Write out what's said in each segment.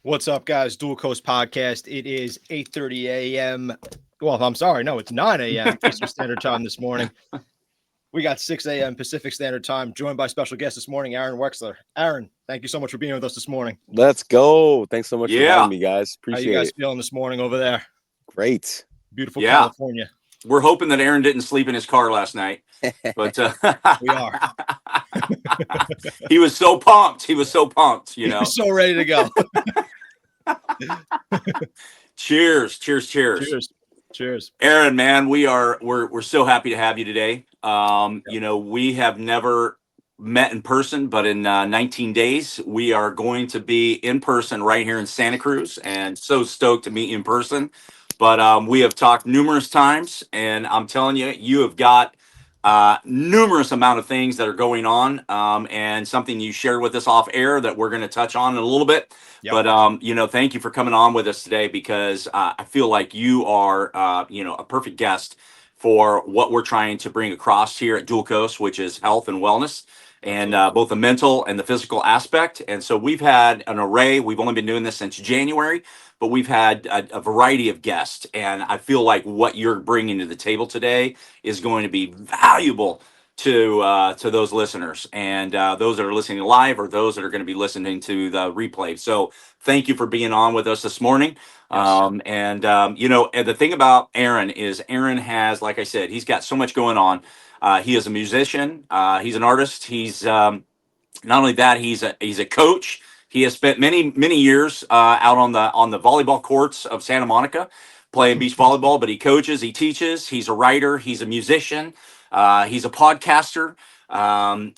What's up, guys? Dual Coast Podcast. It is 8:30 a.m. Well, I'm sorry. No, it's 9 a.m. Eastern Standard Time this morning. We got 6 a.m. Pacific Standard Time, joined by special guest this morning, Aaron Wexler. Aaron, thank you so much for being with us this morning. Let's go. Thanks so much for Yeah, having me, guys. How you Appreciate guys it. feeling this morning over there? Great. Beautiful yeah. California. We're hoping that Aaron didn't sleep in his car last night, but We are. he was so pumped. He was so pumped. You know. So ready to go. Cheers, cheers, cheers. Cheers. Cheers. Aaron, man, we're so happy to have you today. We have never met in person, but in 19 days, we are going to be in person right here in Santa Cruz, and so stoked to meet you in person. But we have talked numerous times, and I'm telling you, you have got numerous amount of things that are going on, and something you shared with us off air that we're going to touch on in a little bit. Yep. But thank you for coming on with us today because I feel like you are a perfect guest for what we're trying to bring across here at Dual Coast, which is health and wellness, and both the mental and the physical aspect. And so we've had an array. We've only been doing this since January, but we've had a variety of guests, and I feel like what you're bringing to the table today is going to be valuable to those listeners and those that are listening live or those that are going to be listening to the replay. So thank you for being on with us this morning. Yes. And the thing about Aaron is Aaron has, like I said, he's got so much going on. He is a musician. He's an artist. He's not only that, he's a coach. He has spent many years out on the volleyball courts of Santa Monica, playing beach volleyball. But he coaches, he teaches. He's a writer. He's a musician. He's a podcaster.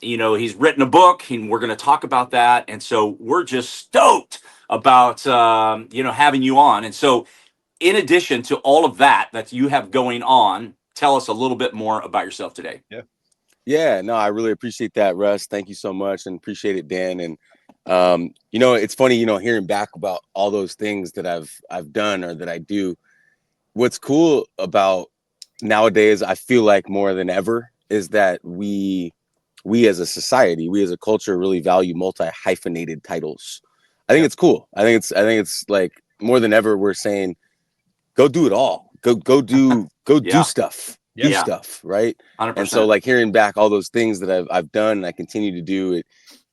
He's written a book, and we're going to talk about that. And so we're just stoked about having you on. And so, in addition to all of that you have going on, tell us a little bit more about yourself today. Yeah, no, I really appreciate that, Russ. Thank you so much, and appreciate it, Dan. And it's funny, hearing back about all those things that I've done or that I do. What's cool about nowadays, I feel like more than ever, is that we as a society, we as a culture really value multi-hyphenated titles. I think it's cool. I think it's like more than ever we're saying, go do it all. Go do Yeah. stuff. Yeah. Do stuff, right? 100%. And so like hearing back all those things that I've done and I continue to do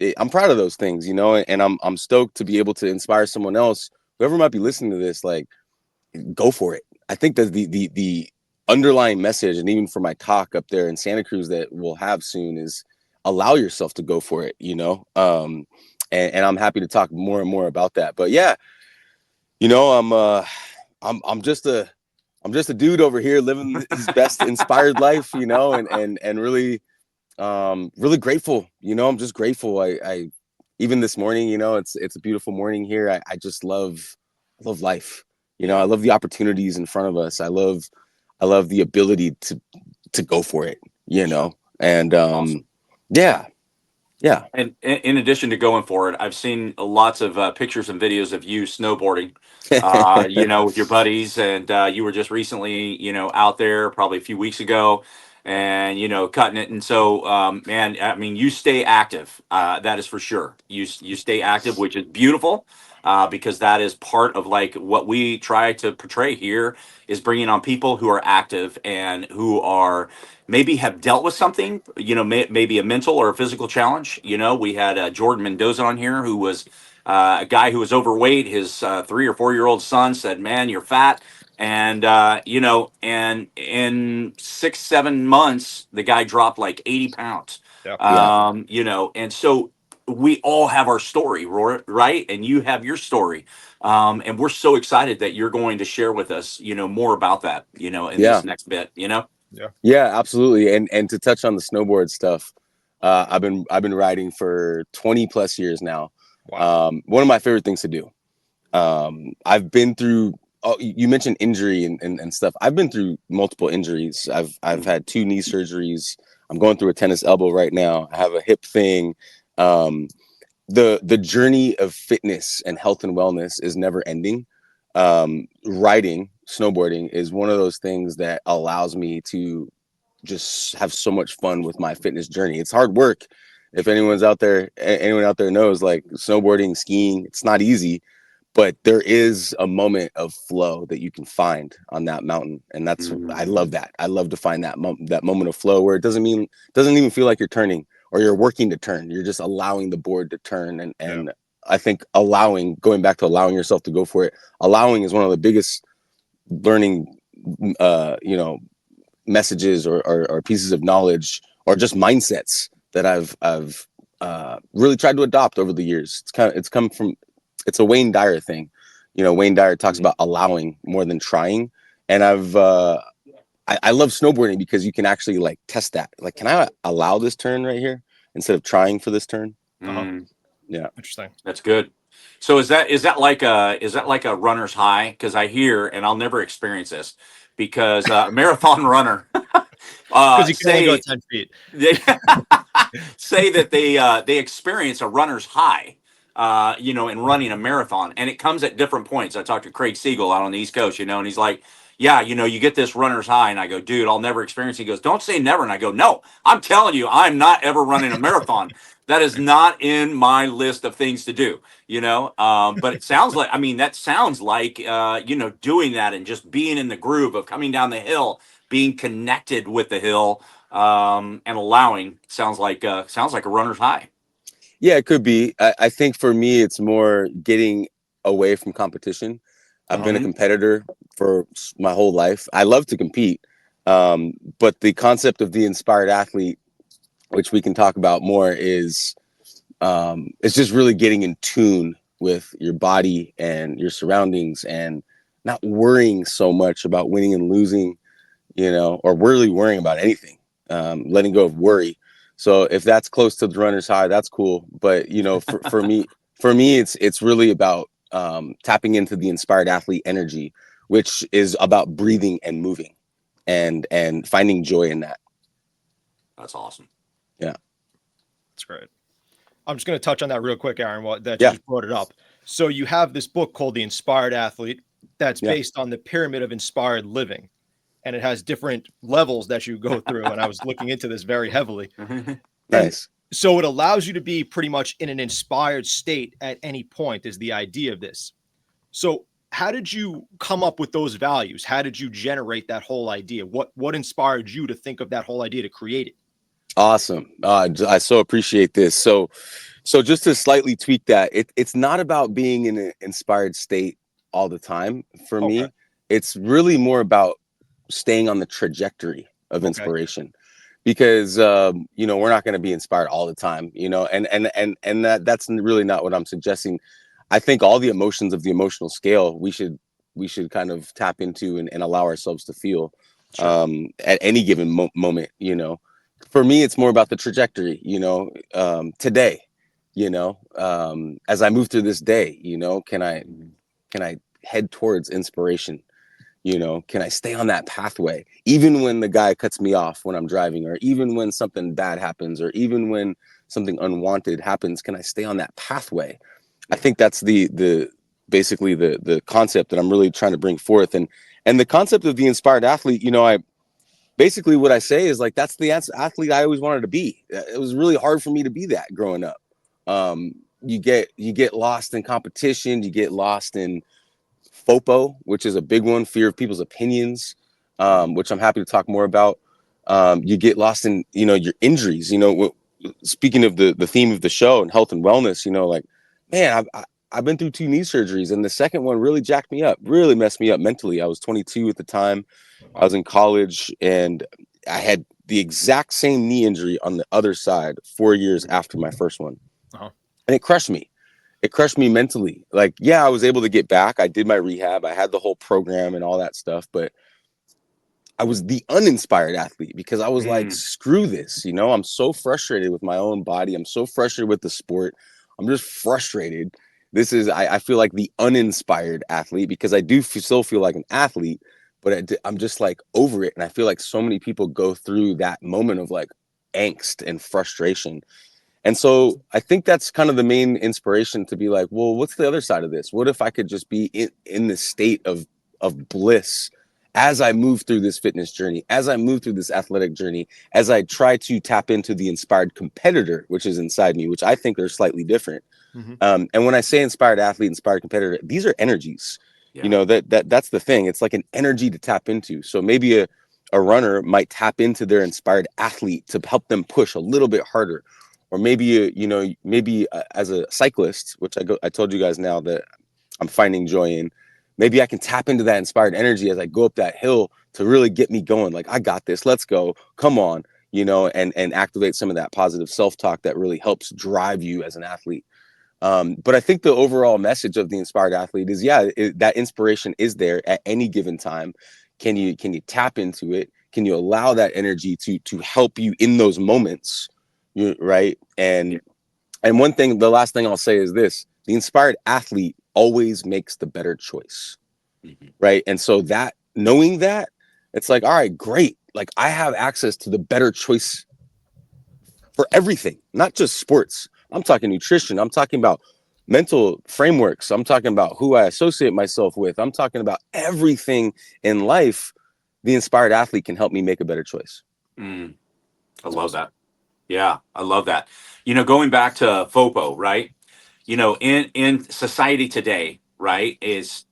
it, I'm proud of those things, and I'm stoked to be able to inspire someone else, whoever might be listening to this, like go for it. I think that the underlying message, and even for my talk up there in Santa Cruz that we'll have soon, is allow yourself to go for it, and I'm happy to talk more and more about that. But yeah, I'm just a dude over here living his best inspired life, and really really grateful. I'm just grateful. I even this morning, it's a beautiful morning here. I just love life. I love the opportunities in front of us. I love the ability to go for it, and Awesome. yeah. And in addition to going for it, I've seen lots of pictures and videos of you snowboarding, with your buddies. And you were just recently, out there probably a few weeks ago and, cutting it. And so, man, I mean, you stay active. That is for sure. You stay active, which is beautiful. Because that is part of like what we try to portray here is bringing on people who are active and who are maybe have dealt with something, maybe a mental or a physical challenge. We had Jordan Mendoza on here who was a guy who was overweight. His 3 or 4 year old son said, "Man, you're fat." And, and in 6, 7 months, the guy dropped like 80 pounds. Yeah. And so we all have our story, right? And you have your story. And we're so excited that you're going to share with us, more about that, in this next bit, Yeah, absolutely. And to touch on the snowboard stuff, I've been riding for 20 plus years now. Wow. One of my favorite things to do. I've been through. Oh, you mentioned injury and stuff. I've been through multiple injuries. I've had 2 knee surgeries. I'm going through a tennis elbow right now. I have a hip thing. The journey of fitness and health and wellness is never ending. Riding, snowboarding is one of those things that allows me to just have so much fun with my fitness journey. It's hard work. If anyone out there knows, like snowboarding, skiing, it's not easy, but there is a moment of flow that you can find on that mountain, and that's I Mm. love that. I love to find that moment of flow where it doesn't even feel like you're turning or you're working to turn. You're just allowing the board to turn, and I think going back to allowing yourself to go for it. Allowing is one of the biggest learning, you know, messages or pieces of knowledge or just mindsets that I've really tried to adopt over the years. It's a Wayne Dyer thing. You know, Wayne Dyer talks about allowing more than trying. And I love snowboarding because you can actually like test that. Like, can I allow this turn right here instead of trying for this turn? Mm. Yeah. Interesting. That's good. So is that like a runner's high? Because I hear, and I'll never experience this, because a marathon runner Because you can only go say 10 feet. they say that they experience a runner's high, you know, in running a marathon, and it comes at different points. I talked to Craig Siegel out on the East Coast, you know, and he's like, "Yeah, you know, you get this runner's high," and I go, "Dude, I'll never experience it." He goes, "Don't say never," and I go, "No, I'm telling you, I'm not ever running a marathon. That is not in my list of things to do." You know, but it sounds like, I mean, that sounds like, you know, doing that and just being in the groove of coming down the hill, being connected with the hill, and allowing sounds like a runner's high. Yeah, it could be. I think for me, it's more getting away from competition. I've been a Mhm. competitor for my whole life. I love to compete. But the concept of the inspired athlete, which we can talk about more, is it's just really getting in tune with your body and your surroundings and not worrying so much about winning and losing, you know, or really worrying about anything, letting go of worry. So if that's close to the runner's high, that's cool. But you know, for me, it's really about tapping into the inspired athlete energy, which is about breathing and moving, and finding joy in that. That's awesome. Yeah, That's great. I'm just going to touch on that real quick, Aaron, that you yeah, just brought it up. So you have this book called The Inspired Athlete that's yeah. based on the pyramid of inspired living, and it has different levels that you go through. And I was looking into this very heavily. And Nice. so it allows you to be pretty much in an inspired state at any point, is the idea of this. So how did you come up with those values? How did you generate that whole idea? What inspired you to think of that whole idea to create it? Awesome. I so appreciate this. So just to slightly tweak that, it's not about being in an inspired state all the time. For Okay. me, it's really more about staying on the trajectory of Okay. inspiration, because you know, we're not going to be inspired all the time, you know, and that's really not what I'm suggesting. I think all the emotions of the emotional scale we should kind of tap into and allow ourselves to feel Sure. at any given moment, you know. For me, it's more about the trajectory, you know, today, you know, as I move through this day, you know, can I head towards inspiration? You know, can I stay on that pathway even when the guy cuts me off when I'm driving, or even when something bad happens, or even when something unwanted happens? Can I stay on that pathway? I think that's the basically the concept that I'm really trying to bring forth, and the concept of the inspired athlete. You know, I basically what I say is like that's the athlete I always wanted to be. It was really hard for me to be that growing up. You get lost in competition, you get lost in FOPO, which is a big one, fear of people's opinions, which I'm happy to talk more about. You get lost in, you know, your injuries. You know, speaking of the theme of the show and health and wellness, you know, like, man, I've been through 2 knee surgeries, and the second one really jacked me up, really messed me up mentally. I was 22 at the time. I was in college, and I had the exact same knee injury on the other side 4 years after my first one, Uh-huh. and it crushed me. It crushed me mentally. Like, yeah, I was able to get back. I did my rehab. I had the whole program and all that stuff, but I was the uninspired athlete because I was like, Mm. screw this. You know, I'm so frustrated with my own body. I'm so frustrated with the sport. I'm just frustrated. I feel like the uninspired athlete because I do still feel like an athlete, but I'm just like over it. And I feel like so many people go through that moment of like angst and frustration. And so I think that's kind of the main inspiration to be like, well, what's the other side of this? What if I could just be in this state of bliss as I move through this fitness journey, as I move through this athletic journey, as I try to tap into the inspired competitor, which is inside me, which I think are slightly different. Mhm. And when I say inspired athlete, inspired competitor, these are energies. Yeah. You know, that's the thing. It's like an energy to tap into. So maybe a runner might tap into their inspired athlete to help them push a little bit harder. Or maybe, as a cyclist, which I told you guys now that I'm finding joy in, maybe I can tap into that inspired energy as I go up that hill to really get me going. Like, I got this, let's go, come on, and activate some of that positive self-talk that really helps drive you as an athlete. But I think the overall message of the inspired athlete is, that inspiration is there at any given time. Can you tap into it? Can you allow that energy to help you in those moments? Right. And one thing, the last thing I'll say is this: the inspired athlete always makes the better choice. Mhm. Right. And so that, knowing that, it's like, all right, great. Like, I have access to the better choice for everything, not just sports. I'm talking nutrition. I'm talking about mental frameworks. I'm talking about who I associate myself with. I'm talking about everything in life. The inspired athlete can help me make a better choice. Mm, I love that. Yeah, I love that. Going back to FOPO, right? In society today, right, it's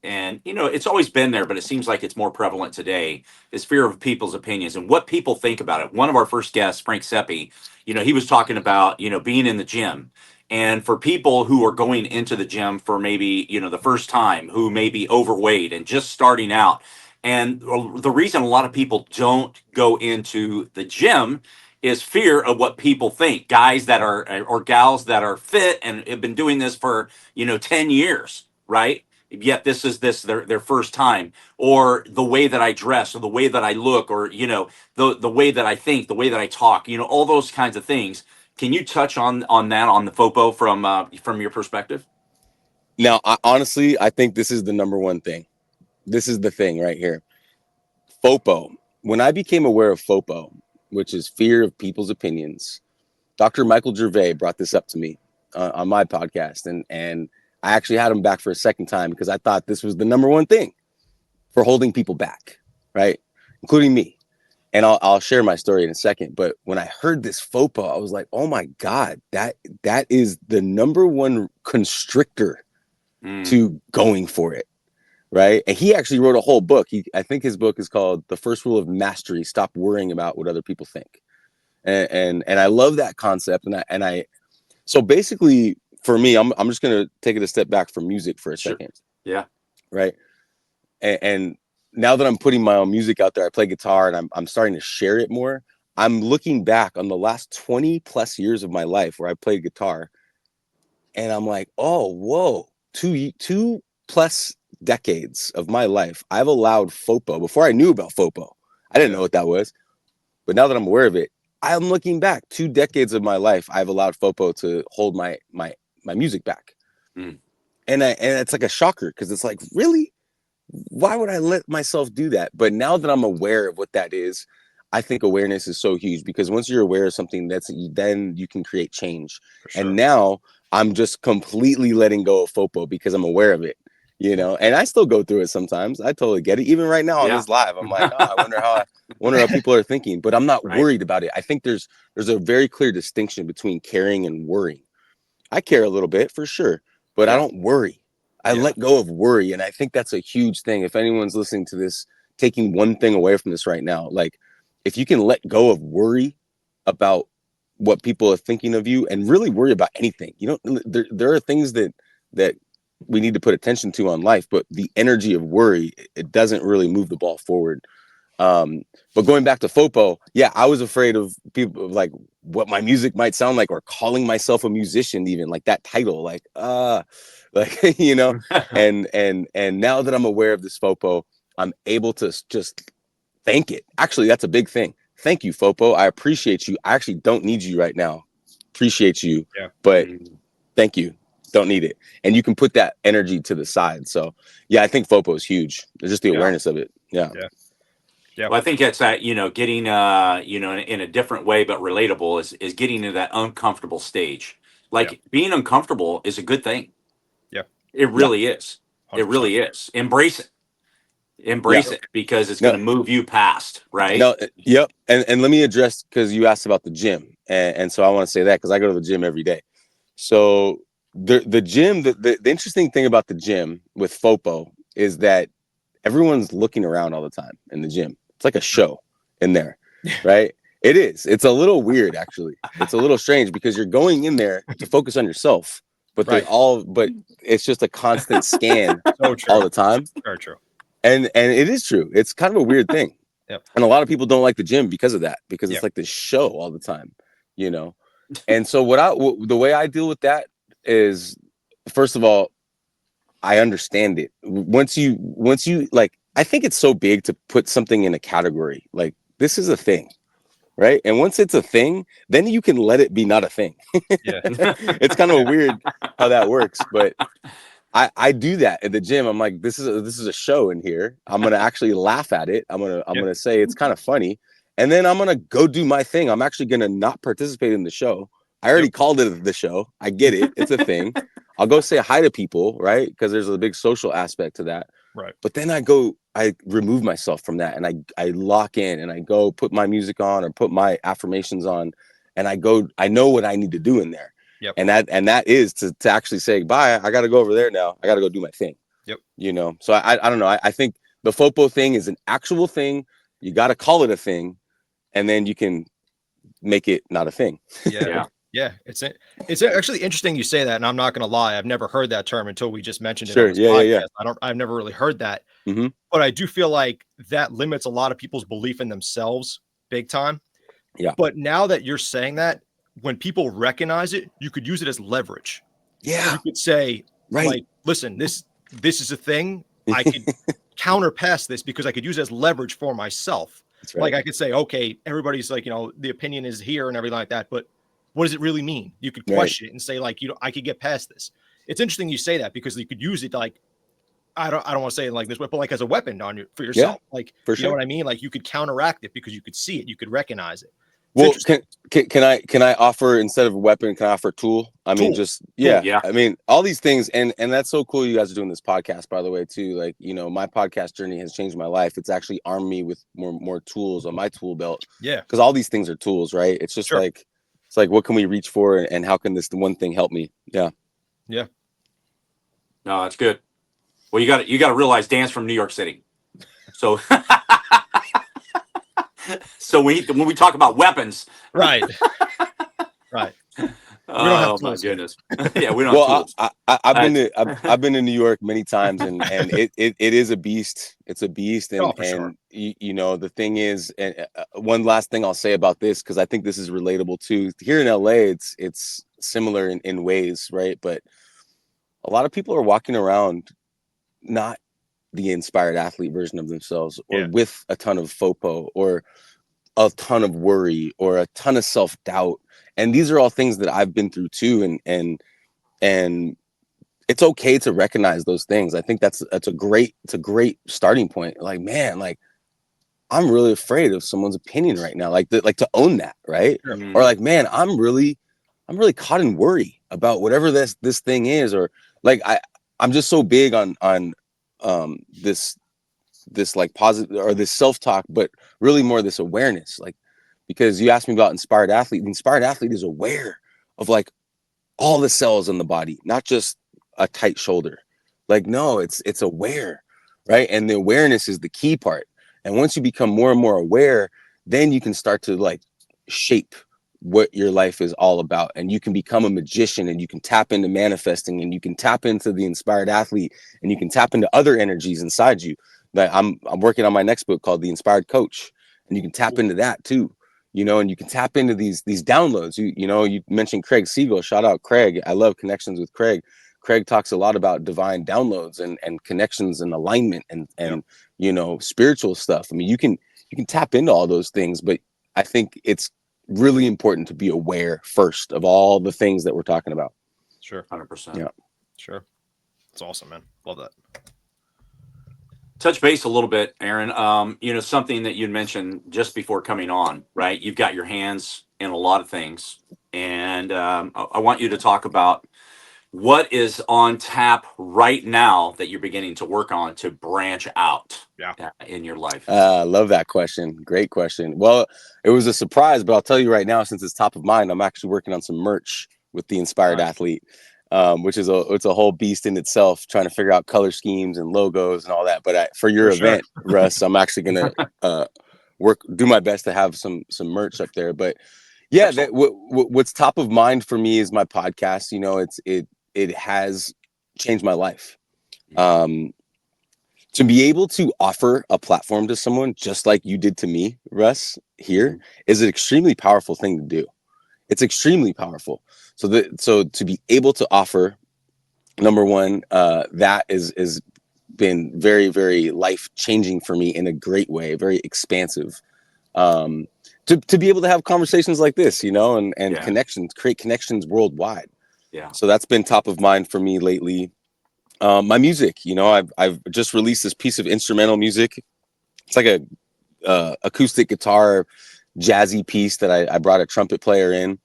always been there, but it seems like it's more prevalent today, is fear of people's opinions and what people think about it. One of our first guests, Frank Seppi, he was talking about, being in the gym. And for people who are going into the gym for maybe, the first time, who may be overweight and just starting out. And the reason a lot of people don't go into the gym is fear of what people think. Guys that are, or gals that are fit and have been doing this for 10 years, right? Yet this is their first time. Or the way that I dress, or the way that I look, or the way that I think, the way that I talk, all those kinds of things. Can you touch on that, on the FOPO, from your perspective? Now, honestly, I think this is the number one thing. This is the thing right here. FOPO. When I became aware of FOPO, which is fear of people's opinions, Dr. Michael Gervais brought this up to me on my podcast, and I actually had him back for a second time because I thought this was the number one thing for holding people back, right? Including me. And I'll share my story in a second. But when I heard this FOPO, I was like, oh my God, that is the number one constrictor to going for it. Right. And he actually wrote a whole book. I think his book is called The First Rule of Mastery: Stop Worrying About What Other People Think. And I love that concept. So basically for me, I'm just going to take it a step back from music for a second. Yeah. Right. And now that I'm putting my own music out there, I play guitar and I'm starting to share it more. I'm looking back on the last 20 plus years of my life where I played guitar, and I'm like, oh, whoa, two plus decades of my life, I've allowed FOPO. Before I knew about FOPO, I didn't know what that was. But now that I'm aware of it, I'm looking back 2 decades of my life, I've allowed FOPO to hold my music back. Mm. And it's like a shocker, because it's like, really? Why would I let myself do that? But now that I'm aware of what that is, I think awareness is so huge, because once you're aware of something, then you can create change. Sure. And now I'm just completely letting go of FOPO because I'm aware of it, and I still go through it sometimes. I totally get it. Even right now on this live, I'm like, I wonder how people are thinking, but I'm not worried about it. I think there's a very clear distinction between caring and worrying. I care a little bit for sure, but I don't worry. I let go of worry. And I think that's a huge thing. If anyone's listening to this, taking one thing away from this right now, like, if you can let go of worry about what people are thinking of you, and really worry about anything, there are things that we need to put attention to on life, but the energy of worry, it doesn't really move the ball forward. But going back to FOPO, I was afraid of people, like, what my music might sound like, or calling myself a musician, even like that title, like, and now that I'm aware of this FOPO, I'm able to just thank it. Actually, that's a big thing. Thank you, FOPO. I appreciate you. I actually don't need you right now. Appreciate you, but thank you. Don't need it. And you can put that energy to the side. So I think FOPO is huge. It's just the awareness of it. Yeah. Well, I think it's that, getting, in a different way, but relatable, is getting into that uncomfortable stage. Like, being uncomfortable is a good thing. Yeah. It really is. 100%. It really is. Embrace it. Embrace it, because it's going to move you past, right? No, yep. And let me address, because you asked about the gym. And so I want to say that, because I go to the gym every day. So the gym, the interesting thing about the gym with FOPO is that everyone's looking around all the time in the gym. It's like a show in there, right? It is. It's a little weird, actually. It's a little strange because you're going in there to focus on yourself, but Right. but it's just a constant scan So true. all the time. Very true. And it is true. It's kind of a weird thing. Yep. And a lot of people don't like the gym because of that, because it's Yep. like this show all the time, you know? And so the way I deal with that is, first of all, I understand it. Once you like, I think it's so big to put something in a category. Like, this is a thing, right? And once it's a thing, then you can let it be not a thing. Yeah. It's kind of weird how that works, but I do that at the gym. I'm like, this is a show in here. I'm gonna actually laugh at it. I'm gonna say it's kind of funny, and then I'm gonna go do my thing. I'm actually gonna not participate in the show. I already called it the show. I get it. It's a thing. I'll go say hi to people, right? Because there's a big social aspect to that. Right. But then I remove myself from that, and I lock in, and I go put my music on or put my affirmations on, and I know what I need to do in there. Yep. And that is to actually say, bye, I got to go over there now. I got to go do my thing. Yep. You know, so I don't know. I think the FOPO thing is an actual thing. You got to call it a thing, and then you can make it not a thing. Yeah. Yeah. It's actually interesting you say that. And I'm not going to lie. I've never heard that term until we just mentioned it. Sure. On this Yeah. I've never really heard that, Mm-hmm. but I do feel like that limits a lot of people's belief in themselves big time. Yeah. But now that you're saying that, when people recognize it, you could use it as leverage. Yeah. You could say, right. Like, listen, this is a thing. I could counterpass this because I could use it as leverage for myself. That's right. Like, I could say, okay, everybody's like, the opinion is here and everything like that, but what does it really mean? You could question it and say, like, I could get past this. It's interesting you say that because you could use it like, I don't want to say it like this way, but like as a weapon for yourself. Yeah, like, for sure. You know what I mean? Like, you could counteract it because you could see it, you could recognize it. Well, can I offer, instead of a weapon, can I offer a tool? I mean, yeah. I mean, all these things, and that's so cool you guys are doing this podcast, by the way, too. Like, my podcast journey has changed my life. It's actually armed me with more tools on my tool belt. Yeah. Because all these things are tools, right? It's just like, what can we reach for, and how can this one thing help me? Yeah. Yeah. No, that's good. Well, you got to realize Dan's from New York City. So so when we talk about weapons, right. Right. Oh my goodness. Yeah, we don't have tools. I've been to New York many times, and it is a beast. It's a beast, and sure. The thing is, and one last thing I'll say about this, because I think this is relatable too. Here in LA, it's similar in ways, right? But a lot of people are walking around not the inspired athlete version of themselves, or with a ton of FOPO, or a ton of worry, or a ton of self-doubt. And these are all things that I've been through too. And it's okay to recognize those things. I think that's a great starting point. Like, man, like, I'm really afraid of someone's opinion right now. Like to own that, right? Mm-hmm. Or like, man, I'm really caught in worry about whatever this thing is. Or like, I'm just so big on this like positive, or this self-talk, but really more this awareness. Like, because you asked me about inspired athlete. The inspired athlete is aware of like all the cells in the body, not just a tight shoulder. Like, no, it's aware, right? And the awareness is the key part. And once you become more and more aware, then you can start to like shape what your life is all about. And you can become a magician, and you can tap into manifesting, and you can tap into the inspired athlete, and you can tap into other energies inside you. Like, I'm working on my next book called The Inspired Coach, and you can tap into that too. And you can tap into these downloads. You mentioned Craig Siegel. Shout out Craig. I love connections with Craig. Craig talks a lot about divine downloads and connections and alignment and spiritual stuff. I mean, you can tap into all those things, but I think it's really important to be aware first of all the things that we're talking about. Sure. 100%. Yeah. Sure. It's awesome, man. Love that. Touch base a little bit, Aaron. Something that you mentioned just before coming on, right? You've got your hands in a lot of things, and I want you to talk about what is on tap right now that you're beginning to work on to branch out in your life. Love that question. Great question. Well, it was a surprise, but I'll tell you right now, since it's top of mind, I'm actually working on some merch with the Inspired Athlete. which is it's a whole beast in itself, trying to figure out color schemes and logos and all that. But for your event, Russ, I'm actually gonna do my best to have some merch up there. But yeah, what's top of mind for me is my podcast. You know, it has changed my life. To be able to offer a platform to someone just like you did to me, Russ, here is an extremely powerful thing to do. It's extremely powerful. So to be able to offer, number one, that is been very, very life changing for me in a great way, very expansive. To be able to have conversations like this, you know, and connections, create connections worldwide. Yeah. So that's been top of mind for me lately. My music, you know, I've just released this piece of instrumental music. It's like a acoustic guitar, jazzy piece that I brought a trumpet player in.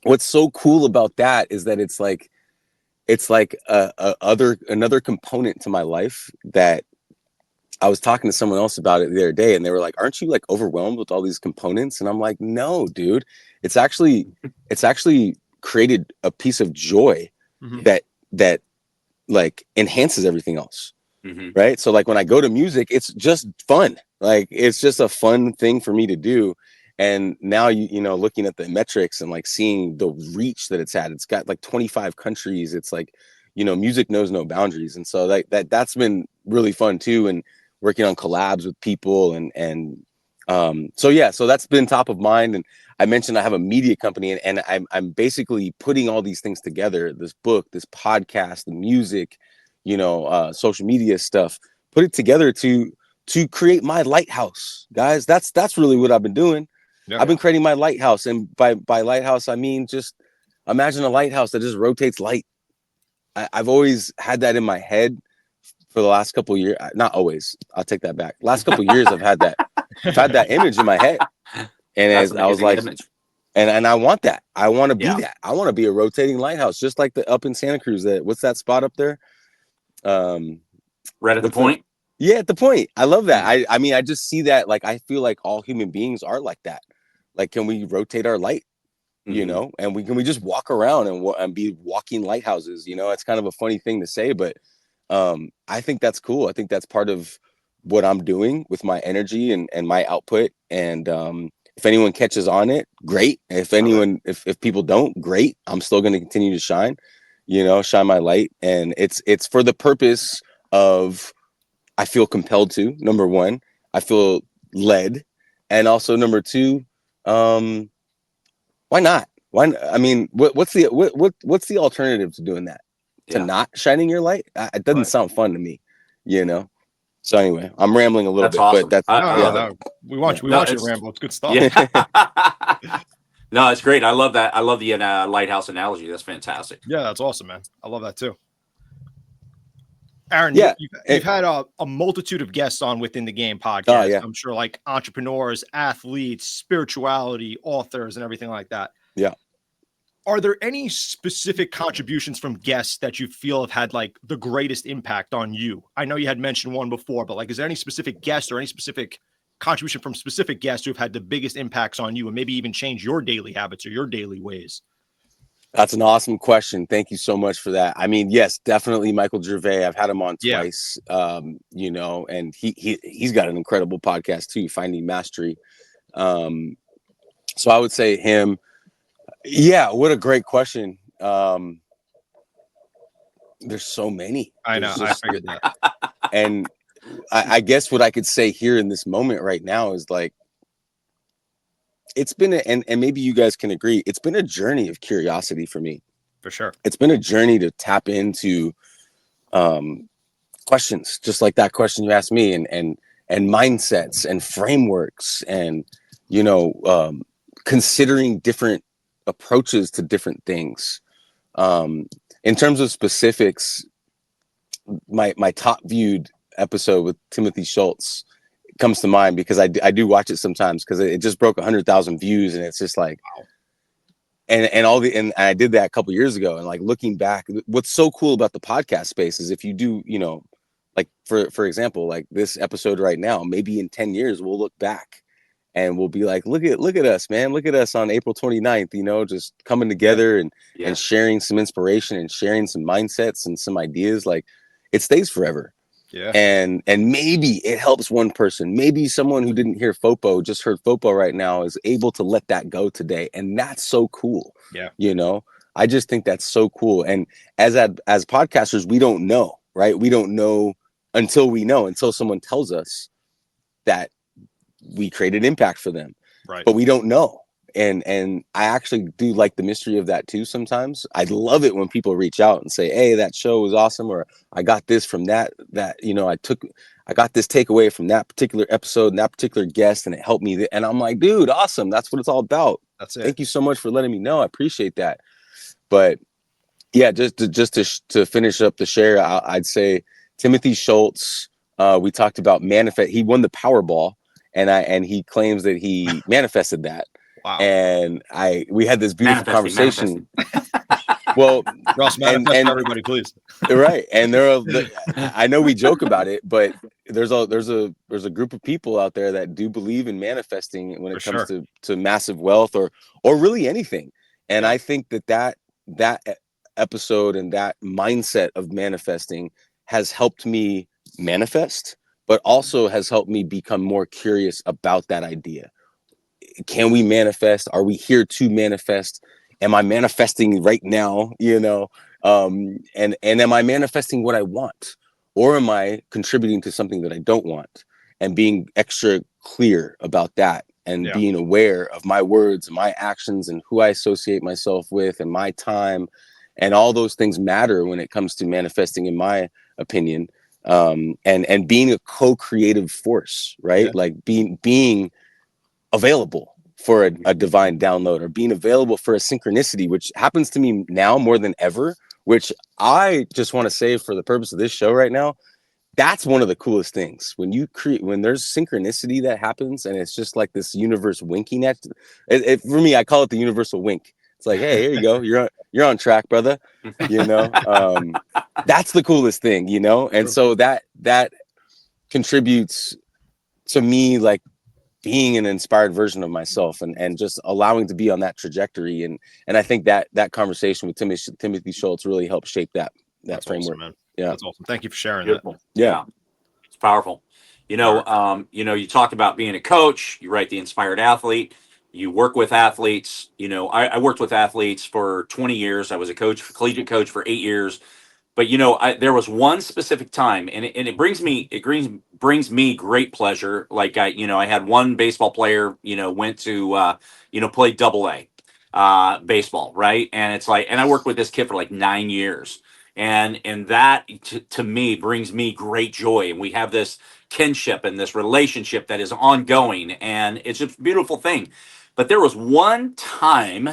What's so cool about that is that it's like another component to my life that I was talking to someone else about it the other day, and they were like, "Aren't you like overwhelmed with all these components?" And I'm like, "No, dude. It's actually created a piece of joy that like enhances everything else." Right. So like when I go to music, it's just fun. Like it's just a fun thing for me to do. And now you know, looking at the metrics and like seeing the reach that it's had, it's got like 25 countries. It's like, you know, music knows no boundaries. And so that's been really fun too. And working on collabs with people so that's been top of mind. And I mentioned I have a media company, and I'm basically putting all these things together, this book, this podcast, the music, you know, social media stuff, put it together to create my lighthouse, guys. That's really what I've been doing. I've been creating my lighthouse. And by lighthouse, I mean, just imagine a lighthouse that just rotates light. I've always had that in my head for the last couple of years. Not always, I'll take that back. Last couple of years, I've had that image in my head. And as I was like, image. And I want that. I want to be that. I want to be a rotating lighthouse, just like the up in Santa Cruz. What's that spot up there? Right at the point. At the point. I love that. I mean, I just see that. Like, I feel like all human beings are like that. Like, can we rotate our light? You know, and we just walk around and be walking lighthouses. You know, it's kind of a funny thing to say, but I think that's cool. I think that's part of what I'm doing with my energy and my output. And if anyone catches on it, great. If anyone, if people don't, great. I'm still going to continue to shine, you know, shine my light. And it's for the purpose of, I feel compelled to, number one, I feel led. And also number two, why not? I mean, what's the alternative to doing that? To not shining your light? It doesn't sound fun to me, you know? So anyway, I'm rambling a little bit, awesome. but no. We want you to ramble. It's good stuff. Yeah. No, it's great. I love that. I love the lighthouse analogy. That's fantastic. Yeah, that's awesome, man. I love that too. Aaron, you've had a multitude of guests on Within the Game podcast. I'm sure, like entrepreneurs, athletes, spirituality, authors, and everything like that. Yeah. Are there any specific contributions from guests that you feel have had like the greatest impact on you? I know you had mentioned one before, but like, is there any specific guest or any specific contribution from specific guests who have had the biggest impacts on you and maybe even change your daily habits or your daily ways? That's an awesome question. Thank you so much for that. I mean, yes, definitely Michael Gervais. I've had him on twice, you know, and he's got an incredible podcast too, Finding Mastery. So I would say him. Yeah, what a great question. There's so many. I know. I figured that. And I guess what I could say here in this moment right now is like, it's been and maybe you guys can agree, it's been a journey of curiosity for me. For sure. It's been a journey to tap into questions, just like that question you asked me, and mindsets and frameworks, and you know, considering different approaches to different things. In terms of specifics, my top viewed episode with Timothy Schultz comes to mind because I do watch it sometimes because it just broke 100,000 views, and it's just like, wow. And I did that a couple years ago, and like looking back, what's so cool about the podcast space is if you do, you know, like for example, like this episode right now, maybe in 10 years we'll look back and we'll be like, look at us, man. Look at us on April 29th, you know, just coming together and sharing some inspiration and sharing some mindsets and some ideas. Like, it stays forever. Yeah. And maybe it helps one person. Maybe someone who didn't hear FOPO, just heard FOPO right now, is able to let that go today. And that's so cool. Yeah. You know, I just think that's so cool. And as podcasters, we don't know, right? We don't know until someone tells us that we created impact for them. Right. But we don't know. And I actually do like the mystery of that too sometimes. I love it when people reach out and say, hey, that show was awesome, or I got this from that, you know, I got this takeaway from that particular episode and that particular guest, and it helped me. And I'm like, dude, awesome. That's what it's all about. That's it. Thank you so much for letting me know. I appreciate that. But yeah, just to finish up the share, I'd say Timothy Schultz, we talked about manifest. He won the Powerball, and he claims that he manifested that. Wow. And we had this beautiful conversation. Well, Ross, manifest for everybody, please. Right. And I know we joke about it, but there's a group of people out there that do believe in manifesting when it comes to massive wealth or really anything. And I think that episode and that mindset of manifesting has helped me manifest, but also has helped me become more curious about that idea. Can we manifest? Are we here to manifest? Am I manifesting right now? You know, and am I manifesting what I want, or am I contributing to something that I don't want? And being extra clear about that, and being aware of my words, my actions, and who I associate myself with, and my time, and all those things matter when it comes to manifesting, in my opinion. And being a co-creative force, right? Like being available for a divine download, or being available for a synchronicity, which happens to me now more than ever, which I just want to say, for the purpose of this show right now, that's one of the coolest things. When there's synchronicity that happens, and it's just like this universe winking at it. For me, I call it the universal wink. It's like, hey, here you go. You're on track, brother. You know, that's the coolest thing, you know? And so that contributes to me, like, being an inspired version of myself, and just allowing to be on that trajectory. And I think that conversation with Timothy Schultz really helped shape that That's framework. Awesome, man. Yeah. That's awesome. Thank you for sharing Beautiful. that. Yeah. It's powerful. You know, you talk about being a coach, you write the inspired athlete, you work with athletes. You know, I worked with athletes for 20 years. I was a collegiate coach for 8 years. But you know, there was one specific time, and it brings me great pleasure. Like I had one baseball player, went to play double A baseball, right? And it's like, and I worked with this kid for like 9 years, and that to me brings me great joy. And we have this kinship and this relationship that is ongoing, and it's a beautiful thing. But there was one time,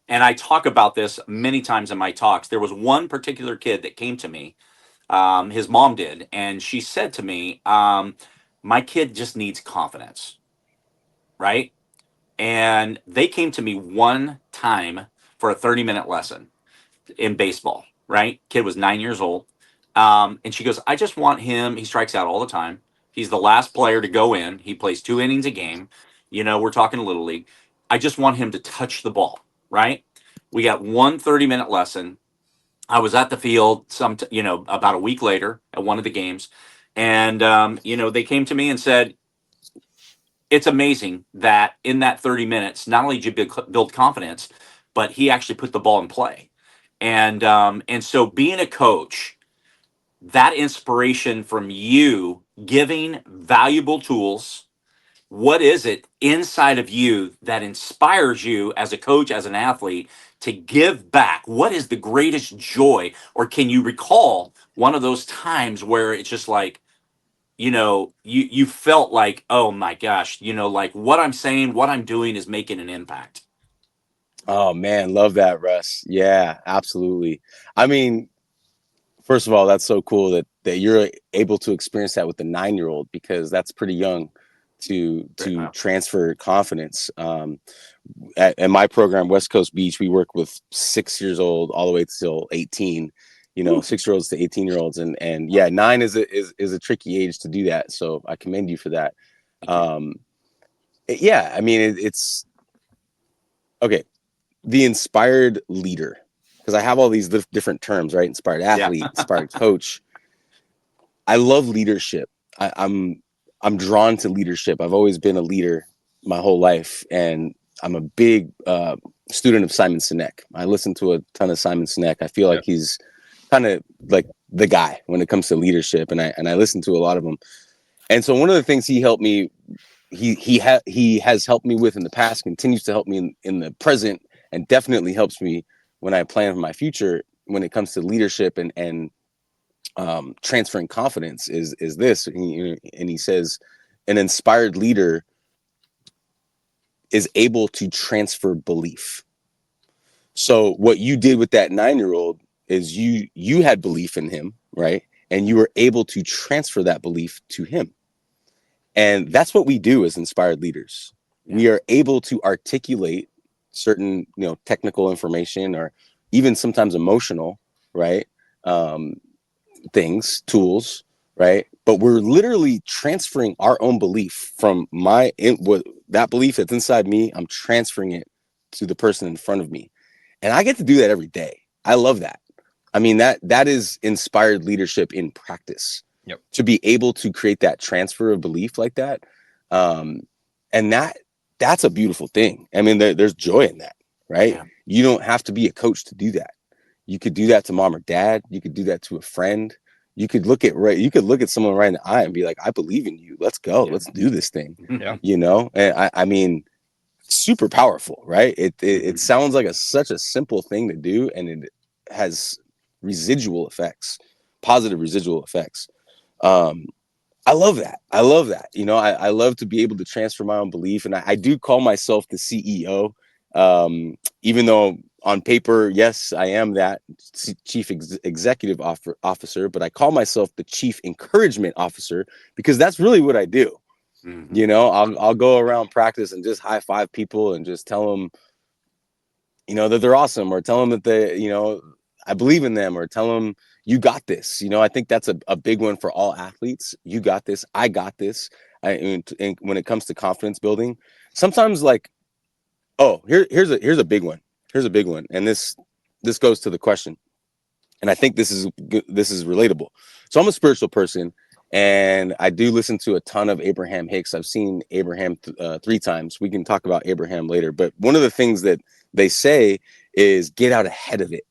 and I talk about this many times in my talks. There was one particular kid that came to me. His mom did, and she said to me, "My kid just needs confidence, right?" And they came to me one time for a 30-minute lesson in baseball. Right, kid was 9 years old, and she goes, "I just want him. He strikes out all the time. He's the last player to go in. He plays 2 innings a game. We're talking little league. I just want him to touch the ball." Right. We got one 30-minute lesson. I was at the field about a week later at one of the games. And, they came to me and said, "It's amazing that in that 30 minutes, not only did you build confidence, but he actually put the ball in play." And so being a coach, that inspiration from you giving valuable tools, what is it inside of you that inspires you as a coach, as an athlete, to give back? What is the greatest joy? Or can you recall one of those times where it's just like, you felt like, oh my gosh, like what I'm saying, what I'm doing is making an impact? Oh man, love that, Russ. Yeah, absolutely. I mean, first of all, that's so cool that you're able to experience that with the 9-year-old, because that's pretty young to transfer confidence. At my program, West Coast Beach, we work with 6 years old all the way till 18. 6-year-olds to 18-year-olds, and yeah, 9 is a tricky age to do that. So I commend you for that. Yeah, I mean, it's okay. The inspired leader, because I have all these different terms, right? Inspired Yeah. athlete, inspired coach. I love leadership. I'm drawn to leadership. I've always been a leader my whole life, and I'm a big student of Simon Sinek. I listen to a ton of Simon Sinek. I feel like he's kind of like the guy when it comes to leadership, and I listen to a lot of them. And so one of the things he helped me, he has helped me with in the past, continues to help me in the present, and definitely helps me when I plan for my future when it comes to leadership and transferring confidence is this. And he says an inspired leader is able to transfer belief. So what you did with that 9-year-old is you had belief in him, right? And you were able to transfer that belief to him. And that's what we do as inspired leaders. Yeah. We are able to articulate certain, technical information, or even sometimes emotional, right? Things, tools, right? But we're literally transferring our own belief from that belief that's inside me. I'm transferring it to the person in front of me. And I get to do that every day. I love that. I mean, that is inspired leadership in practice. Yep. To be able to create that transfer of belief like that. And that's a beautiful thing. I mean, there's joy in that, right? Yeah. You don't have to be a coach to do that. You could do that to mom or dad. You could do that to a friend. You could look at someone right in the eye and be like, I believe in you. Let's go. Yeah. Let's do this thing. Yeah. And I mean, super powerful, right? It sounds like such a simple thing to do, and it has residual effects, positive residual effects. I love that. I love that. I love to be able to transfer my own belief, and I do call myself the CEO, even though on paper, yes, I am that chief executive officer, but I call myself the chief encouragement officer because that's really what I do. I'll go around practice and just high five people and just tell them, that they're awesome, or tell them that I believe in them, or tell them you got this. I think that's a big one for all athletes. You got this. I got this. And when it comes to confidence building, sometimes here's a big one. Here's a big one. And this goes to the question. And I think this is relatable. So I'm a spiritual person, and I do listen to a ton of Abraham Hicks. I've seen Abraham 3 times. We can talk about Abraham later. But one of the things that they say is get out ahead of it.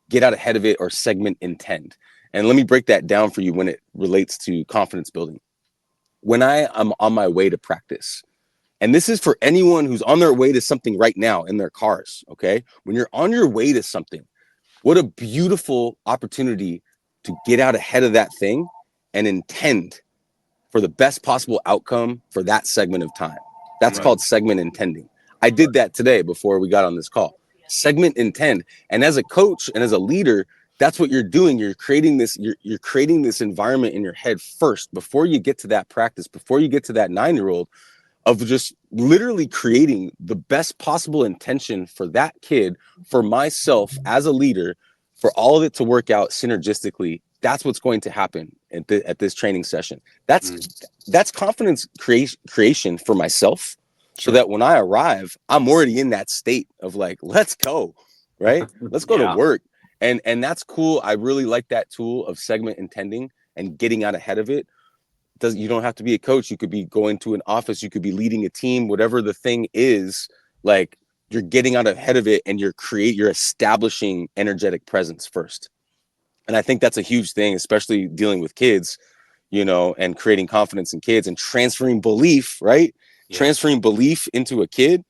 Get out ahead of it, or segment intend. And let me break that down for you when it relates to confidence building. When I am on my way to practice, and this is for anyone who's on their way to something right now in their cars, okay? When you're on your way to something, what a beautiful opportunity to get out ahead of that thing and intend for the best possible outcome for that segment of time. That's called segment intending. I did that today before we got on this call. Segment intend. And as a coach and as a leader, that's what you're doing. You're creating this, you're creating this environment in your head first before you get to that practice, before you get to that 9-year-old, of just literally creating the best possible intention for that kid, for myself as a leader, for all of it to work out synergistically. That's what's going to happen at this training session. That's confidence creation for myself, so that when I arrive, I'm already in that state of like, let's go, right? Let's go to work. And that's cool. I really like that tool of segment intending and getting out ahead of it. You don't have to be a coach. You could be going to an office. You could be leading a team, whatever the thing is. Like, you're getting out ahead of it, and you're establishing energetic presence first. And I think that's a huge thing, especially dealing with kids, and creating confidence in kids and transferring belief, right? Yeah. Transferring belief into a kid.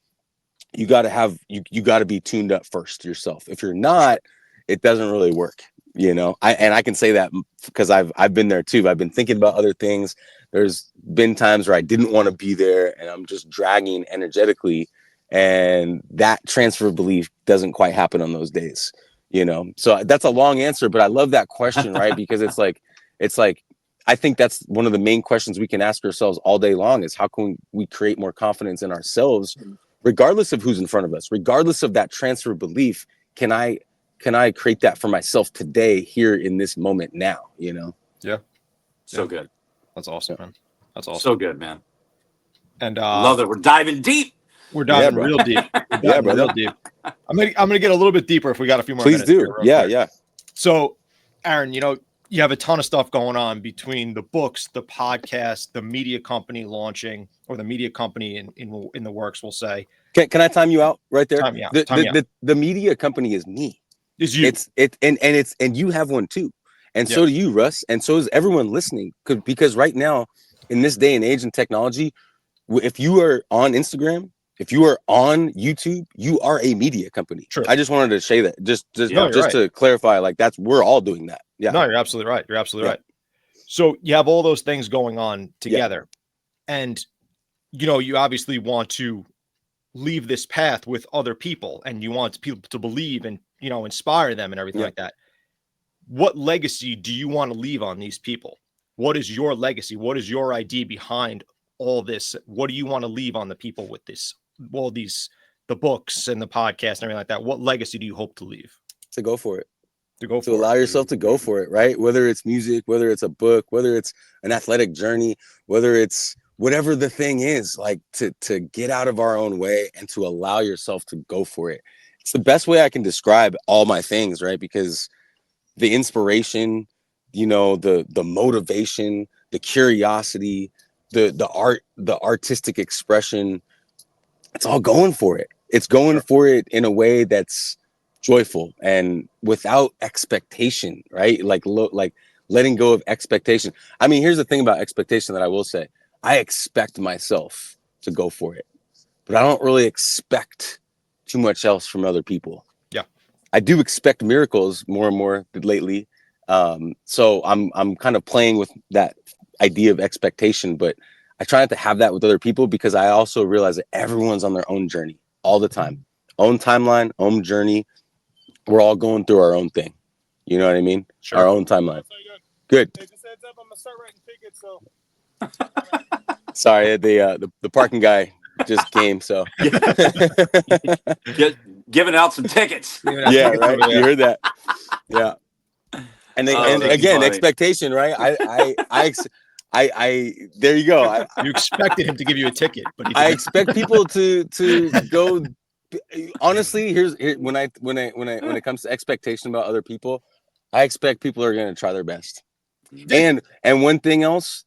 You got to have, you got to be tuned up first yourself. If you're not, it doesn't really work. I can say that because I've been there too. I've been thinking about other things. There's been times where I didn't want to be there, and I'm just dragging energetically, and that transfer of belief doesn't quite happen on those days. So that's a long answer, but I love that question, right? Because it's like I think that's one of the main questions we can ask ourselves all day long is how can we create more confidence in ourselves, regardless of who's in front of us, regardless of that transfer of belief. Can I create that for myself today, here in this moment now, Yeah. So good. That's awesome, man. That's awesome. So good, man. And Love that we're diving deep. we're diving bro. real deep. We're Yeah, diving brother. real deep. I'm gonna get a little bit deeper if we got a few more Please minutes. Here, do. real Yeah, quick. yeah. So, Aaron, you have a ton of stuff going on between the books, the podcast, the media company launching, or the media company in the works, we'll say. Can I time you out right there? Time me out. Time me out. The media company is me. Is you. And you have one too. And so do you, Russ. And so is everyone listening. Because right now, in this day and age in technology, if you are on Instagram, if you are on YouTube, you are a media company. True. I just wanted to say that, just right. to clarify, like we're all doing that. Yeah. No, you're absolutely right. You're absolutely right. So you have all those things going on together, and you obviously want to leave this path with other people, and you want people to believe and inspire them and everything like that. What legacy do you want to leave on these people? What is your legacy? What is your idea behind all this? What do you want to leave on the people with this? Well, the books and the podcast and everything like that. What legacy do you hope to leave? To go for it. To allow yourself to go for it, right? Whether it's music, whether it's a book, whether it's an athletic journey, whether it's whatever the thing is, like to get out of our own way and to allow yourself to go for it. It's the best way I can describe all my things, right? Because the inspiration, the motivation, the curiosity, the art, the artistic expression, it's all going for it. It's going for it in a way that's joyful and without expectation, right? Like letting go of expectation. I mean, here's the thing about expectation that I will say. I expect myself to go for it, but I don't really expect too much else from other people. Yeah. I do expect miracles more and more lately. So I'm kind of playing with that idea of expectation, but I try not to have that with other people because I also realize that everyone's on their own journey all the time. Own timeline, own journey. We're all going through our own thing. You know what I mean? Sure. Our own timeline. Good. Hey, just heads up, I'm gonna start writing tickets. So sorry, the parking guy just came. So Giving out some tickets. Yeah, right. You heard that? Yeah. And again, funny. expectation, right? I there you go. You expected him to give you a ticket, but I expect people to go. Honestly, here's when it comes to expectation about other people, I expect people are going to try their best. And one thing else,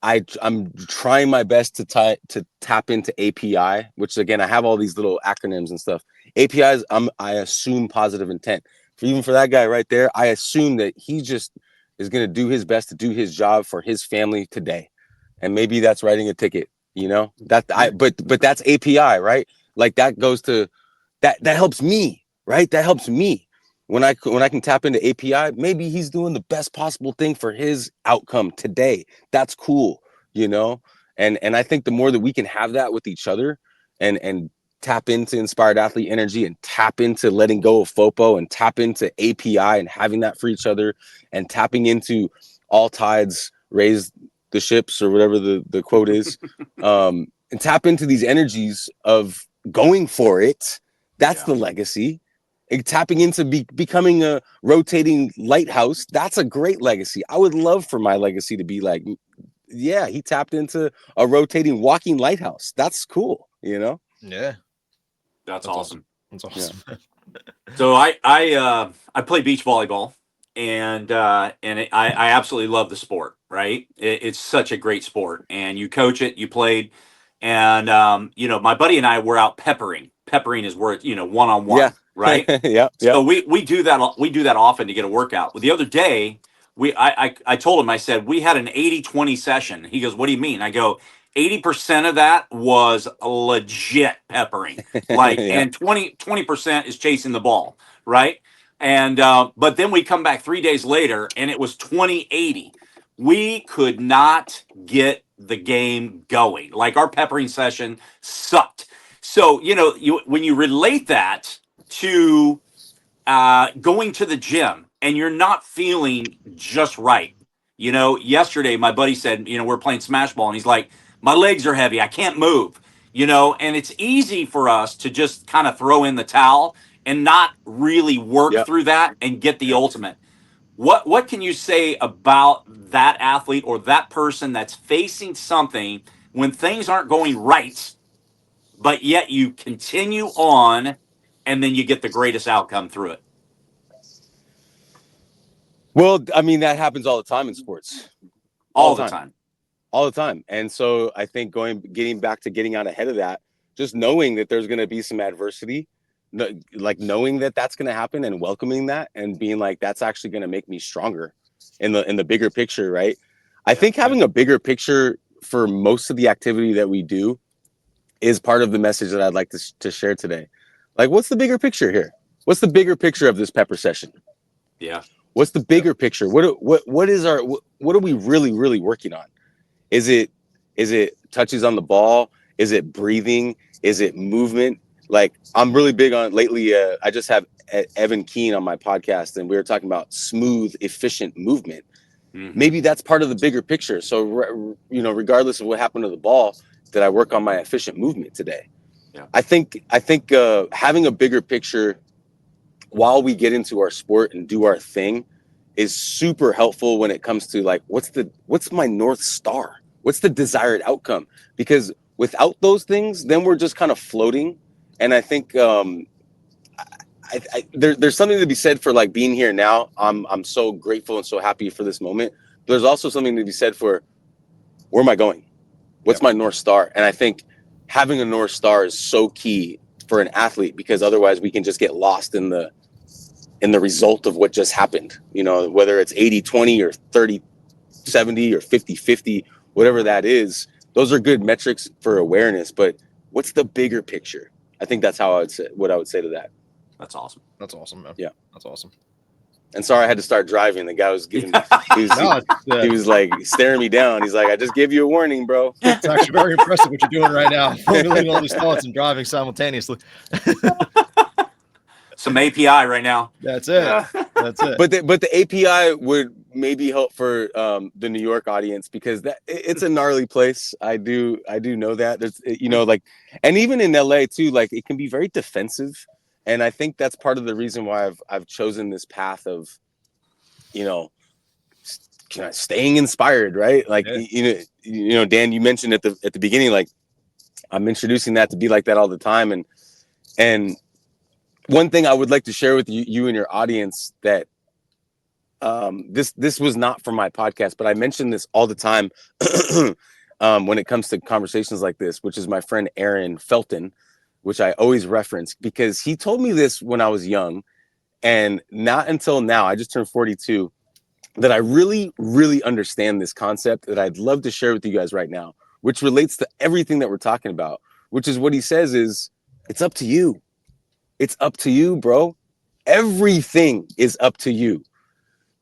I'm trying my best to tap into API, which again I have all these little acronyms and stuff. APIs, I assume positive intent. Even for that guy right there, I assume that he just is going to do his best to do his job for his family today, and maybe that's writing a ticket. But that's API, right? Like that goes to that helps me, right? That helps me when I can tap into API. Maybe he's doing the best possible thing for his outcome today. That's cool, and I think the more that we can have that with each other and tap into inspired athlete energy and tap into letting go of FOPO and tap into API and having that for each other and tapping into all tides raise the ships or whatever the quote is, and tap into these energies of going for it. That's the legacy. And tapping into becoming a rotating lighthouse. That's a great legacy. I would love for my legacy to be like, yeah, he tapped into a rotating walking lighthouse. That's cool. Yeah. That's awesome. That's awesome. Yeah. So I play beach volleyball, and I absolutely love the sport. Right, it's such a great sport, and you coach it, you played, and my buddy and I were out peppering. Peppering is where it's one-on-one, right? Yeah. So we do that. We do that often to get a workout. But the other day, I told him, I said we had an 80-20 session. He goes, "What do you mean?" I go, 80% of that was legit peppering, like, and 20% is chasing the ball, right? And but then we come back 3 days later, and it was 20-80. We could not get the game going. Like our peppering session sucked. So when you relate that to going to the gym and you're not feeling just right. Yesterday my buddy said, we're playing smash ball, and he's like, my legs are heavy, I can't move. And it's easy for us to just kind of throw in the towel and not really work through that and get the ultimate. What can you say about that athlete or that person that's facing something when things aren't going right, but yet you continue on and then you get the greatest outcome through it? Well, I mean, that happens all the time in sports. All the time. All the time. And so I think getting back to getting out ahead of that, just knowing that there's going to be some adversity, like knowing that that's going to happen and welcoming that and being like, that's actually going to make me stronger in the bigger picture. Right. I think having a bigger picture for most of the activity that we do is part of the message that I'd like to share today. Like, what's the bigger picture here? What's the bigger picture of this pepper session? Yeah. What's the bigger picture? What are we really working on? Is it touches on the ball? Is it breathing? Is it movement? Like, I'm really big on lately. I just have Evan Keane on my podcast, and we were talking about smooth, efficient movement. Mm-hmm. Maybe that's part of the bigger picture. So, regardless of what happened to the ball, that I work on my efficient movement today. Yeah. I think having a bigger picture while we get into our sport and do our thing is super helpful when it comes to like, what's my North Star? What's the desired outcome? Because without those things, then we're just kind of floating. And I think there's something to be said for like being here now. I'm so grateful and so happy for this moment. But there's also something to be said for, where am I going? What's my North Star? And I think having a North Star is so key for an athlete, because otherwise we can just get lost in the result of what just happened, whether it's 80-20 or 30-70 or 50-50, whatever that is. Those are good metrics for awareness, but what's the bigger picture? I think that's how I would say to that. That's awesome. That's awesome, man. Yeah. That's awesome. And sorry, I had to start driving. The guy was giving me, he was like staring me down. He's like, I just gave you a warning, bro. It's actually very impressive what you're doing right now. Formulating all these thoughts and driving simultaneously. Some API right now. That's it. That's it. But the API would maybe help for the New York audience, because it's a gnarly place. I do know that. There's and even in LA too, like, it can be very defensive. And I think that's part of the reason why I've chosen this path of, staying inspired, right? Like, Dan, you mentioned at the beginning, like, I'm introducing that to be like that all the time. And one thing I would like to share with you and your audience, that this was not for my podcast, but I mention this all the time when it comes to conversations like this, which is my friend Aaron Felton, which I always reference, because he told me this when I was young, and not until now, I just turned 42, that I really, really understand this concept that I'd love to share with you guys right now, which relates to everything that we're talking about, which is what he says is, it's up to you. It's up to you, bro. Everything is up to you.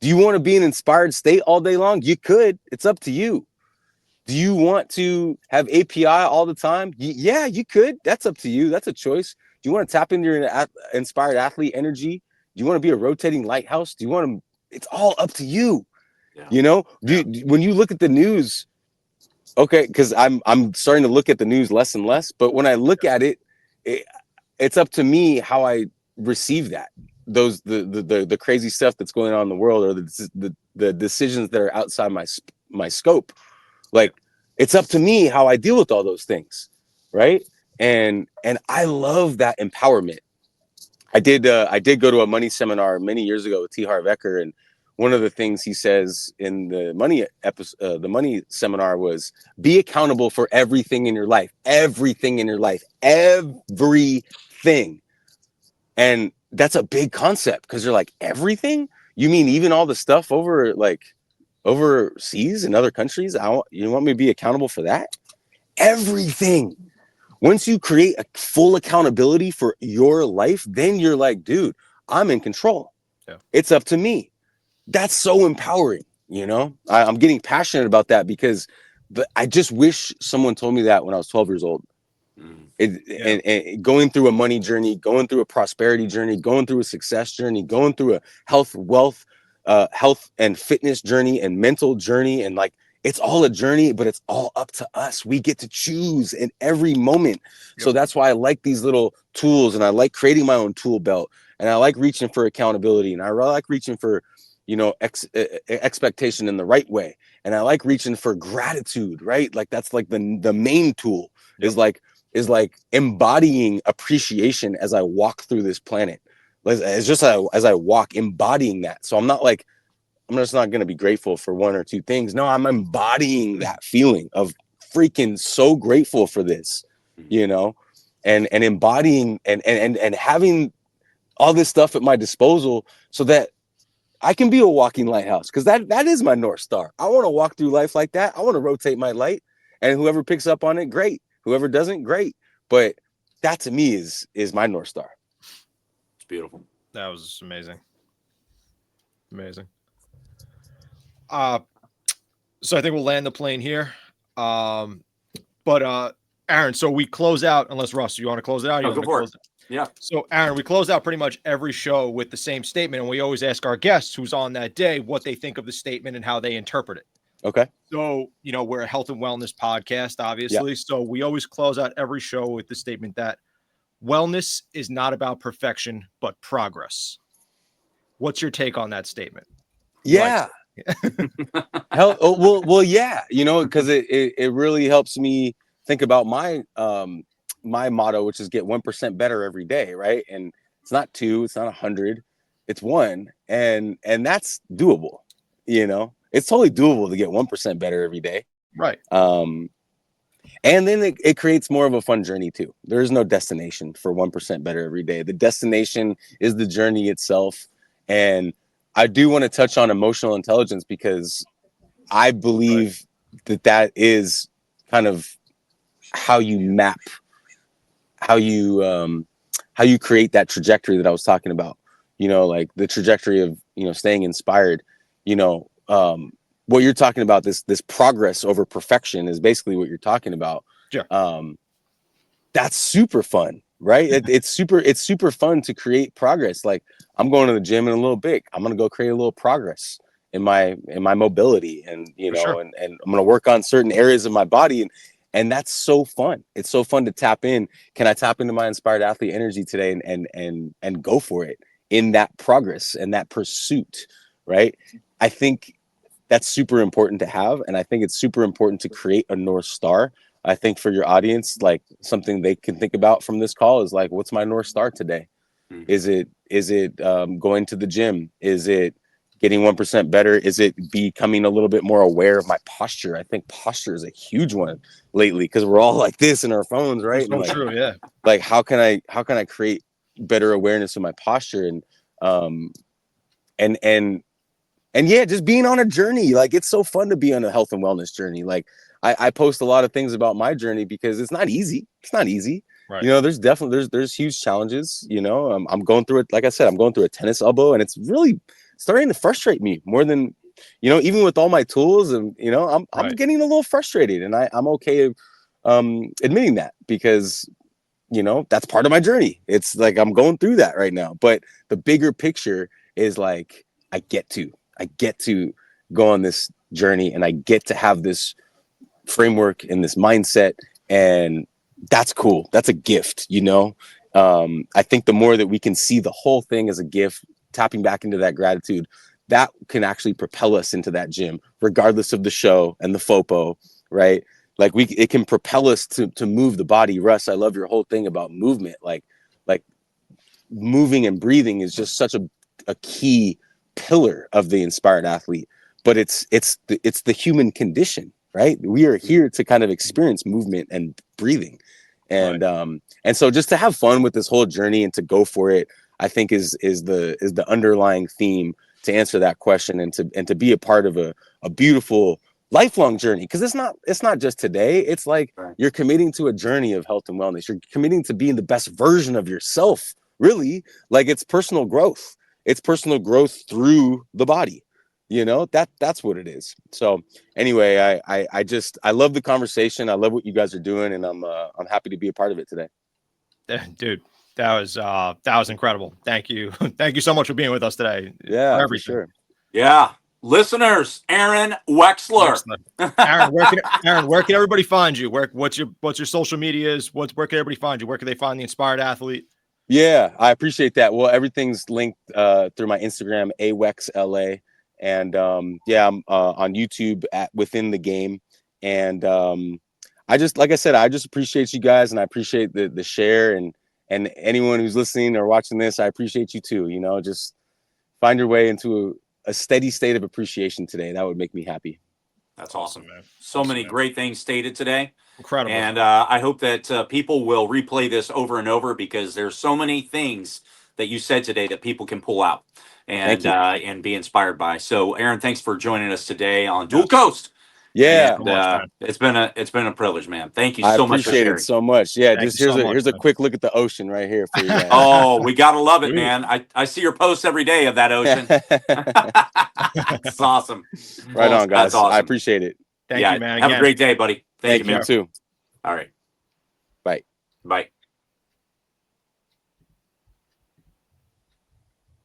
Do you want to be in an inspired state all day long? You could. It's up to you. Do you want to have API all the time? Yeah, you could. That's up to you. That's a choice. Do you want to tap into your inspired athlete energy? Do you want to be a rotating lighthouse? Do you want to? It's all up to you. Yeah. When you look at the news, okay, because I'm starting to look at the news less and less, but when I look at it, it's up to me how I receive that. The crazy stuff that's going on in the world, or the decisions that are outside my scope. Like, it's up to me how I deal with all those things, right? And I love that empowerment. I did go to a money seminar many years ago with T. Harv Eker, and one of the things he says in the money seminar was, be accountable for everything in your life, everything. And that's a big concept, because you're like, everything? You mean even all the stuff overseas in other countries? You want me to be accountable for that? Everything. Once you create a full accountability for your life, then you're like, dude, I'm in control. Yeah. It's up to me. That's so empowering. I'm getting passionate about that, because I just wish someone told me that when I was 12 years old. And going through a money journey, going through a prosperity journey, going through a success journey, going through a health and fitness journey and mental journey. And like, it's all a journey, but it's all up to us. We get to choose in every moment. Yep. So that's why I like these little tools, and I like creating my own tool belt, and I like reaching for accountability, and I like reaching for, expectation in the right way. And I like reaching for gratitude, right? Like that's like the main tool is like embodying appreciation as I walk through this planet. It's just as I walk, embodying that. So I'm just not going to be grateful for one or two things. No, I'm embodying that feeling of freaking so grateful for this, and embodying and having all this stuff at my disposal so that I can be a walking lighthouse, because that is my North Star. I want to walk through life like that. I want to rotate my light, and whoever picks up on it, great. Whoever doesn't, great. But that to me is my North Star. It's beautiful. That was amazing. Amazing. So I think we'll land the plane here. But Aaron, so we close out, unless Russ, you want to close it out? Go for it. Yeah. So Aaron, we close out pretty much every show with the same statement, and we always ask our guests who's on that day what they think of the statement and how they interpret it. Okay. So, we're a health and wellness podcast, obviously. Yeah. So we always close out every show with the statement that wellness is not about perfection, but progress. What's your take on that statement? Yeah. Well, yeah, because it really helps me think about my my motto, which is get 1% better every day, right? And it's not 2, it's not 100, it's 1, and that's doable. It's totally doable to get 1% better every day, right? And then it creates more of a fun journey too. There is no destination for 1% better every day. The destination is the journey itself. And I do want to touch on emotional intelligence, because I believe that is kind of how you map, how you create that trajectory that I was talking about, like the trajectory of, staying inspired, what you're talking about, this progress over perfection is basically what you're talking about. Yeah. That's super fun, right? It's super fun to create progress. Like, I'm going to the gym in a little bit. I'm going to go create a little progress in my mobility, and, sure. and I'm going to work on certain areas of my body. And that's so fun. It's so fun to tap in. Can I tap into my inspired athlete energy today and go for it in that progress and that pursuit, right? I think that's super important to have. And I think it's super important to create a North Star. I think for your audience, like, something they can think about from this call is like, what's my North Star today? Is it going to the gym? Is it getting 1% better? Is it becoming a little bit more aware of my posture? I think posture is a huge one lately, because we're all like this in our phones, right? So true, yeah. Like, how can I create better awareness of my posture, and yeah, just being on a journey. Like, it's so fun to be on a health and wellness journey. Like, I post a lot of things about my journey because it's not easy. It's not easy. Right. There's definitely there's huge challenges. I'm going through it. Like I said, I'm going through a tennis elbow, and it's really starting to frustrate me more than, even with all my tools, and I'm getting a little frustrated, and I'm okay admitting that, because that's part of my journey. It's like I'm going through that right now. But the bigger picture is like, I get to go on this journey, and I get to have this framework and this mindset, and that's cool. That's a gift. I think the more that we can see the whole thing as a gift, tapping back into that gratitude, that can actually propel us into that gym, regardless of the show and the FOPO, right? Like, it can propel us to move the body. Russ, I love your whole thing about movement. Like moving and breathing is just such a key pillar of the inspired athlete. But it's the human condition, right? We are here to kind of experience movement and breathing, and so just to have fun with this whole journey and to go for it, I think is the underlying theme to answer that question, and to be a part of a beautiful lifelong journey. Because it's not just today. It's like, you're committing to a journey of health and wellness. You're committing to being the best version of yourself, really. Like, it's personal growth. It's personal growth through the body. That's what it is. So anyway, I love the conversation. I love what you guys are doing, and I'm happy to be a part of it today. Dude, that was incredible. Thank you. Thank you so much for being with us today. Yeah, for sure. Yeah. Listeners, Aaron Wexler. Aaron, where can everybody find you? What's your social medias? Where can everybody find you? Where can they find the Inspired Athlete? Yeah, I appreciate that. Well, everything's linked through my Instagram, AWexLA. And yeah, I'm on YouTube at Within the Game. And I just, like I said, I just appreciate you guys, and I appreciate the share, and anyone who's listening or watching this, I appreciate you too. You know, just find your way into a steady state of appreciation today. That would make me happy. That's awesome. Man. So many great things stated today. Incredible. And I hope that people will replay this over and over, because there's so many things that you said today that people can pull out and be inspired by. So, Aaron, thanks for joining us today on Dual Coast. Yeah, And, it's been a privilege, man. Thank you I so much for appreciate sharing. it so much. Yeah, Thank just you so much, here's a man. quick look at the ocean right here for you guys. Oh, we gotta love it, man. I see your posts every day of that ocean. It's awesome. Right on, guys. That's awesome. I appreciate it. Thank you, man. Have a again. great day, buddy. Thank you, You man. too. All right. Bye. Bye.